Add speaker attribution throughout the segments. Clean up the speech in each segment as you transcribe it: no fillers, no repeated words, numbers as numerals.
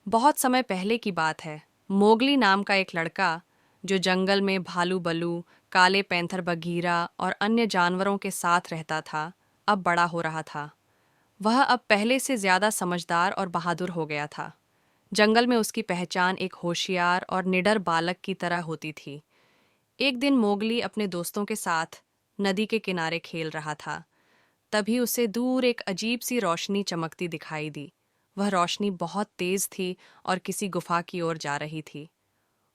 Speaker 1: बहुत समय पहले की बात है। मोगली नाम का एक लड़का, जो जंगल में भालू बल्लू, काले पैंथर बगीरा और अन्य जानवरों के साथ रहता था, अब बड़ा हो रहा था। वह अब पहले से ज्यादा समझदार और बहादुर हो गया था। जंगल में उसकी पहचान एक होशियार और निडर बालक की तरह होती थी। एक दिन मोगली अपने दोस्तों के साथ नदी के किनारे खेल रहा था। तभी उसे दूर एक अजीब सी रोशनी चमकती दिखाई दी। वह रोशनी बहुत तेज थी और किसी गुफा की ओर जा रही थी।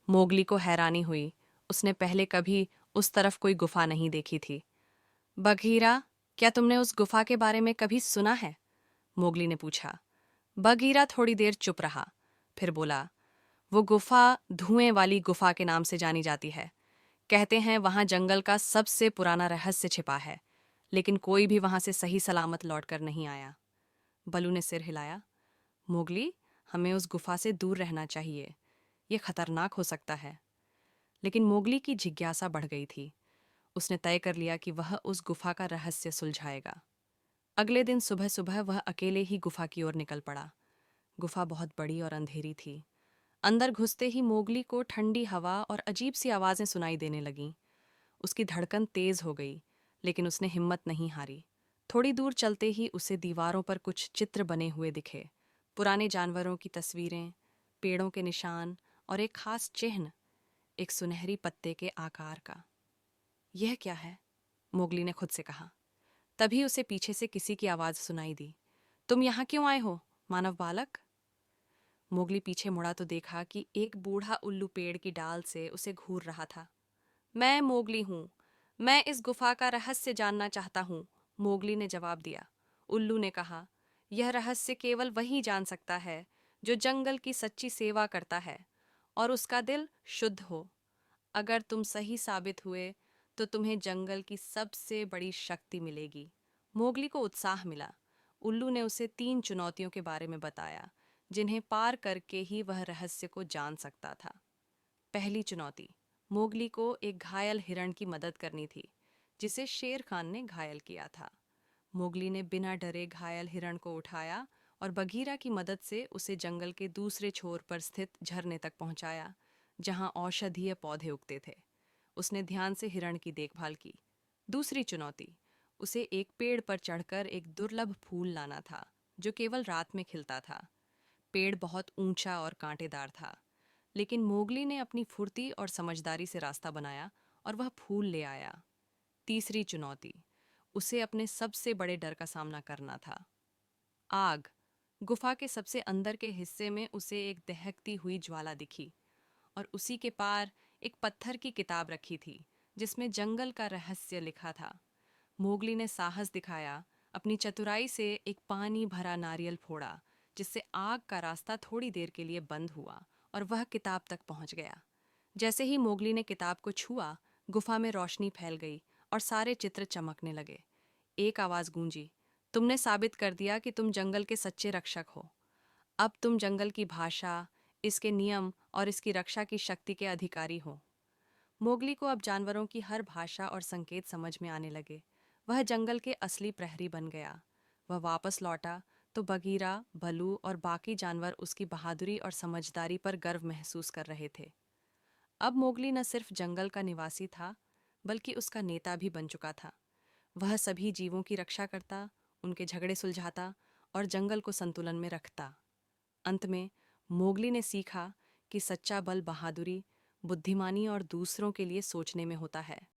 Speaker 1: मोगली को हैरानी हुई। उसने पहले कभी उस तरफ कोई गुफा नहीं देखी थी। बघीरा, क्या तुमने उस गुफा के बारे में कभी सुना है? मोगली ने पूछा। बघीरा थोड़ी देर चुप रहा, फिर बोला, वो गुफा धुएं वाली गुफा के नाम से जानी जाती है। कहते हैं वहां जंगल का सबसे पुराना रहस्य छिपा है, लेकिन कोई भी वहां से सही सलामत लौटकर नहीं आया। बलू ने सिर हिलाया। मोगली, हमें उस गुफा से दूर रहना चाहिए। ये खतरनाक हो सकता है। लेकिन मोगली की जिज्ञासा बढ़ गई थी। उसने तय कर लिया कि वह उस गुफा का रहस्य सुलझाएगा। अगले दिन सुबह सुबह वह अकेले ही गुफा की ओर निकल पड़ा। गुफा बहुत बड़ी और अंधेरी थी। अंदर घुसते ही मोगली को ठंडी हवा और अजीब सी आवाजें सुनाई देने लगीं। उसकी धड़कन तेज हो गई, लेकिन उसने हिम्मत नहीं हारी। थोड़ी दूर चलते ही उसे दीवारों पर कुछ चित्र बने हुए दिखे। पुराने जानवरों की तस्वीरें, पेड़ों के निशान और एक खास चिन्ह, एक सुनहरी पत्ते के आकार का। यह क्या है? मोगली ने खुद से कहा। तभी उसे पीछे से किसी की आवाज सुनाई दी। तुम यहाँ क्यों आए हो, मानव बालक? मोगली पीछे मुड़ा तो देखा कि एक बूढ़ा उल्लू पेड़ की डाल से उसे घूर रहा था। मैं मोगली हूँ। मैं इस गुफा का रहस्य जानना चाहता हूँ, मोगली ने जवाब दिया। उल्लू ने कहा, यह रहस्य केवल वही जान सकता है जो जंगल की सच्ची सेवा करता है और उसका दिल शुद्ध हो। अगर तुम सही साबित हुए तो तुम्हें जंगल की सबसे बड़ी शक्ति मिलेगी। मोगली को उत्साह मिला। उल्लू ने उसे 3 चुनौतियों के बारे में बताया, जिन्हें पार करके ही वह रहस्य को जान सकता था। पहली चुनौती, मोगली को एक घायल हिरण की मदद करनी थी, जिसे शेर खान ने घायल किया था। मोगली ने बिना डरे घायल हिरण को उठाया और बघीरा की मदद से उसे जंगल के दूसरे छोर पर स्थित झरने तक पहुंचाया, जहां औषधीय पौधे उगते थे। उसने ध्यान से हिरण की देखभाल की। दूसरी चुनौती, उसे एक पेड़ पर चढ़कर एक दुर्लभ फूल लाना था, जो केवल रात में खिलता था। पेड़ बहुत ऊंचा और कांटेदार था, लेकिन मोगली ने अपनी फुर्ती और समझदारी से रास्ता बनाया और वह फूल ले आया। तीसरी चुनौती, उसे अपने सबसे बड़े डर का सामना करना था, आग। गुफा के सबसे अंदर के हिस्से में उसे एक दहकती हुई ज्वाला दिखी, और उसी के पार एक पत्थर की किताब रखी थी, जिसमें जंगल का रहस्य लिखा था। मोगली ने साहस दिखाया, अपनी चतुराई से एक पानी भरा नारियल फोड़ा, जिससे आग का रास्ता थोड़ी देर के लिए बंद हुआ और वह किताब तक पहुंच गया। जैसे ही मोगली ने किताब को छुआ, गुफा में रोशनी फैल गई और सारे चित्र चमकने लगे। एक आवाज गूंजी, तुमने साबित कर दिया कि तुम जंगल के सच्चे रक्षक हो। अब तुम जंगल की भाषा, इसके नियम और इसकी रक्षा की शक्ति के अधिकारी हो। मोगली को अब जानवरों की हर भाषा और संकेत समझ में आने लगे। वह जंगल के असली प्रहरी बन गया। वह वापस लौटा तो बगीरा, भलू और बाकी जानवर उसकी बहादुरी और समझदारी पर गर्व महसूस कर रहे थे। अब मोगली न सिर्फ जंगल का निवासी था, बल्कि उसका नेता भी बन चुका था। वह सभी जीवों की रक्षा करता, उनके झगड़े सुलझाता और जंगल को संतुलन में रखता। अंत में मोगली ने सीखा कि सच्चा बल बहादुरी, बुद्धिमानी और दूसरों के लिए सोचने में होता है।